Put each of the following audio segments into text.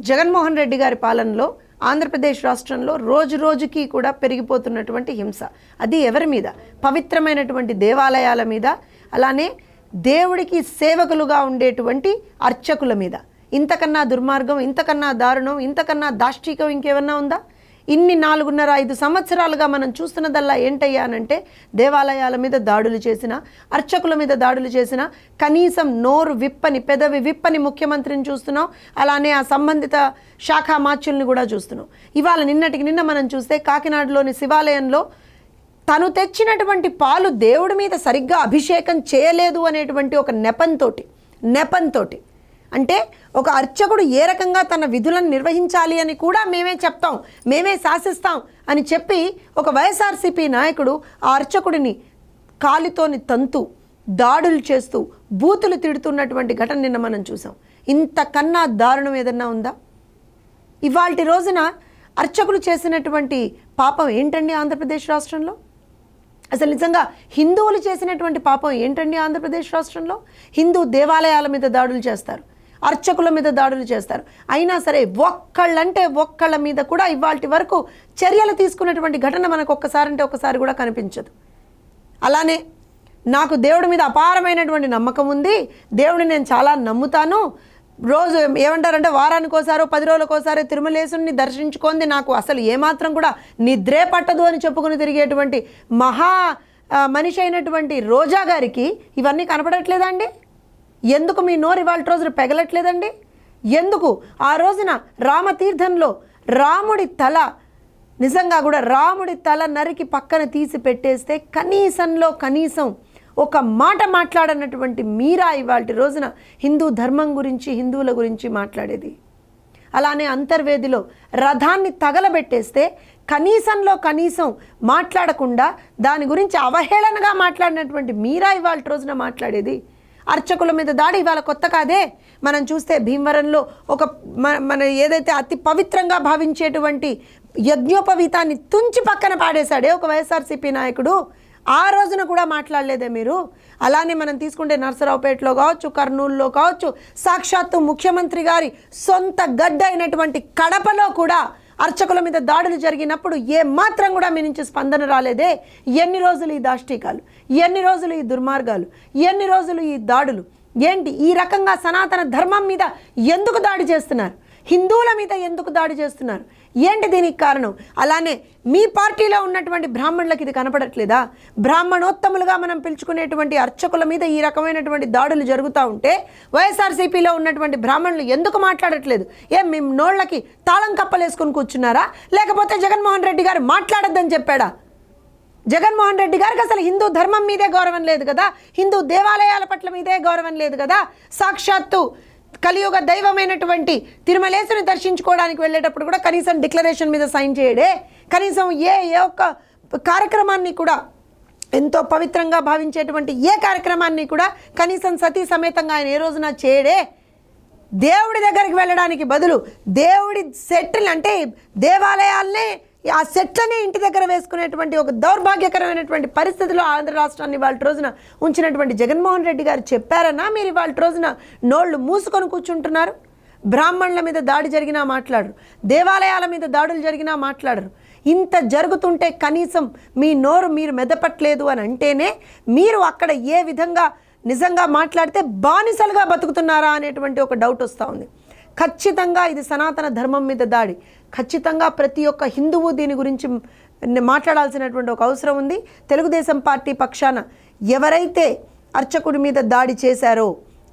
జగన్మోహన్ రెడ్డి గారి పాలనలో ఆంధ్రప్రదేశ్ రాష్ట్రంలో రోజు రోజుకి కూడా పెరిగిపోతున్నటువంటి హింస, అది ఎవరి మీద? పవిత్రమైనటువంటి దేవాలయాల మీద, అలానే దేవుడికి సేవకులుగా ఉండేటువంటి అర్చకుల మీద. ఇంతకన్నా దుర్మార్గం, ఇంతకన్నా దారుణం, ఇంతకన్నా దాష్టికం ఇంకేమన్నా ఉందా? ఇన్ని 4.5 సంవత్సరాలుగా మనం చూస్తున్నదల్లా ఏంటయ్యా అనంటే, దేవాలయాల మీద దాడులు చేసిన, అర్చకుల మీద దాడులు చేసిన, కనీసం నోరు విప్పని, పెదవి విప్పని ముఖ్యమంత్రిని చూస్తున్నాం. అలానే ఆ సంబంధిత శాఖా మార్చుల్ని కూడా చూస్తున్నాం. ఇవాళ నిన్నటికి నిన్న మనం చూస్తే కాకినాడలోని శివాలయంలో తను తెచ్చినటువంటి పాలు దేవుడి మీద సరిగ్గా అభిషేకం చేయలేదు అనేటువంటి ఒక నెపంతోటి అంటే ఒక అర్చకుడు ఏ రకంగా తన విధులను నిర్వహించాలి అని కూడా మేమే చెప్తాం, మేమే శాసిస్తాం అని చెప్పి ఒక వైఎస్ఆర్సీపీ నాయకుడు ఆ అర్చకుడిని కాలితోని తంతు దాడులు చేస్తూ బూతులు తిడుతున్నటువంటి ఘటన నిన్న మనం చూసాం. ఇంతకన్నా దారుణం ఏదన్నా ఉందా? ఇవాల్టి రోజున అర్చకులు చేసినటువంటి పాపం ఏంటండి ఆంధ్రప్రదేశ్ రాష్ట్రంలో? అసలు నిజంగా హిందువులు చేసినటువంటి పాపం ఏంటండి ఆంధ్రప్రదేశ్ రాష్ట్రంలో? హిందూ దేవాలయాల మీద దాడులు చేస్తారు, అర్చకుల మీద దాడులు చేస్తారు. అయినా సరే ఒక్కళ్ళ మీద కూడా ఇవాల్టి వరకు చర్యలు తీసుకున్నటువంటి ఘటన మనకు ఒక్కసారి కూడా కనిపించదు. అలానే నాకు దేవుడి మీద అపారమైనటువంటి నమ్మకం ఉంది, దేవుడిని నేను చాలా నమ్ముతాను, రోజు ఏమంటారంటే వారానికోసారో 10 రోజులకోసారో తిరుమలేశుని దర్శించుకుంది, నాకు అసలు ఏమాత్రం కూడా నిద్రే పట్టదు అని చెప్పుకుని తిరిగేటువంటి మహా మనిషి అయినటువంటి రోజా గారికి ఇవన్నీ కనపడట్లేదండి? ఎందుకు మీ నోరు ఇవాళ రోజున పెగలట్లేదండి? ఎందుకు ఆ రోజున రామతీర్థంలో రాముడి తల నరికి పక్కన తీసి పెట్టేస్తే కనీసం ఒక మాట మాట్లాడనటువంటి మీరా ఇవాళ రోజున హిందూ ధర్మం గురించి, హిందువుల గురించి మాట్లాడేది? అలానే అంతర్వేదిలో రథాన్ని తగలబెట్టేస్తే కనీసం మాట్లాడకుండా దాని గురించి అవహేళనగా మాట్లాడినటువంటి మీరా ఇవాళ రోజున మాట్లాడేది? అర్చకుల మీద దాడి ఇవాళ కొత్త కాదే. మనం చూస్తే భీమవరంలో మన ఏదైతే అతి పవిత్రంగా భావించేటువంటి యజ్ఞోపవీతాన్ని తుంచి పక్కన పాడేశాడే ఒక వైఎస్ఆర్సీపీ నాయకుడు, ఆ రోజున కూడా మాట్లాడలేదే మీరు? అలానే మనం తీసుకుంటే నర్సరావుపేటలో కావచ్చు, కర్నూలులో కావచ్చు, సాక్షాత్తు ముఖ్యమంత్రి గారి సొంత గడ్డ అయినటువంటి కడపలో కూడా అర్చకుల మీద దాడులు జరిగినప్పుడు మాత్రం కూడా మీ నుంచి స్పందన రాలేదే? ఎన్ని రోజులు ఈ దాష్టికాలు, ఎన్ని రోజులు ఈ దుర్మార్గాలు, ఎన్ని రోజులు ఈ దాడులు? ఏంటి ఈ రకంగా సనాతన ధర్మం మీద ఎందుకు దాడి చేస్తున్నారు? హిందువుల మీద ఎందుకు దాడి చేస్తున్నారు? ఏంటి దీనికి కారణం? అలానే మీ పార్టీలో ఉన్నటువంటి బ్రాహ్మణులకు ఇది కనపడట్లేదా? బ్రాహ్మణోత్తములుగా మనం పిలుచుకునేటువంటి అర్చకుల మీద ఈ రకమైనటువంటి దాడులు జరుగుతూ ఉంటే వైఎస్ఆర్సీపీలో ఉన్నటువంటి బ్రాహ్మణులు ఎందుకు మాట్లాడట్లేదు? మీ నోళ్ళకి తాళం కప్పలేసుకుని కూర్చున్నారా? లేకపోతే జగన్మోహన్ రెడ్డి గారు మాట్లాడొద్దని చెప్పాడా? జగన్మోహన్ రెడ్డి గారికి అసలు హిందూ ధర్మం మీదే గౌరవం లేదు కదా, హిందూ దేవాలయాల పట్ల మీదే గౌరవం లేదు కదా. సాక్షాత్తు కలియుగ దైవమైనటువంటి తిరుమలేశుని దర్శించుకోవడానికి వెళ్ళేటప్పుడు కూడా కనీసం డిక్లరేషన్ మీద సైన్ చేయడే? కనీసం ఏ ఒక్క కార్యక్రమాన్ని కూడా, ఎంతో పవిత్రంగా భావించేటువంటి ఏ కార్యక్రమాన్ని కూడా కనీసం సతీ సమేతంగా ఆయన ఏ రోజున చేయడే? దేవుడి దగ్గరికి వెళ్ళడానికి బదులు దేవుడి సెట్లు అంటే దేవాలయాలనే, ఆ సెట్లనే ఇంటి దగ్గర వేసుకునేటువంటి ఒక దౌర్భాగ్యకరమైనటువంటి పరిస్థితిలో ఆంధ్ర రాష్ట్రాన్ని ఇవాళ రోజున ఉంచినటువంటి జగన్మోహన్ రెడ్డి గారు చెప్పారన్నా మీరు ఇవాళ రోజున నోళ్ళు మూసుకొని కూర్చుంటున్నారు? బ్రాహ్మణుల మీద దాడి జరిగినా మాట్లాడరు, దేవాలయాల మీద దాడులు జరిగినా మాట్లాడరు. ఇంత జరుగుతుంటే కనీసం మీ నోరు మీరు మెదపట్లేదు అని అంటేనే మీరు అక్కడ ఏ విధంగా నిజంగా మాట్లాడితే బానిసలుగా బతుకుతున్నారా అనేటువంటి ఒక డౌట్ వస్తూ ఉంది. ఖచ్చితంగా ఇది సనాతన ధర్మం మీద దాడి. ఖచ్చితంగా ప్రతి ఒక్క హిందువు దీని గురించి మాట్లాడాల్సినటువంటి ఒక అవసరం ఉంది. తెలుగుదేశం పార్టీ పక్షాన ఎవరైతే అర్చకుడి మీద దాడి చేశారో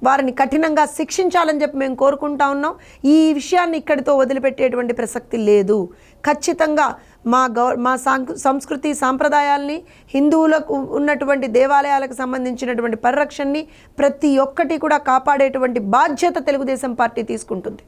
వారిని కఠినంగా శిక్షించాలని చెప్పి మేము కోరుకుంటా ఉన్నాం. ఈ విషయాన్ని ఇక్కడితో వదిలిపెట్టేటువంటి ప్రసక్తి లేదు. ఖచ్చితంగా మా సంస్కృతి సాంప్రదాయాల్ని, హిందువులకు ఉన్నటువంటి దేవాలయాలకు సంబంధించినటువంటి పరిరక్షణని ప్రతి ఒక్కటి కూడా కాపాడేటువంటి బాధ్యత తెలుగుదేశం పార్టీ తీసుకుంటుంది.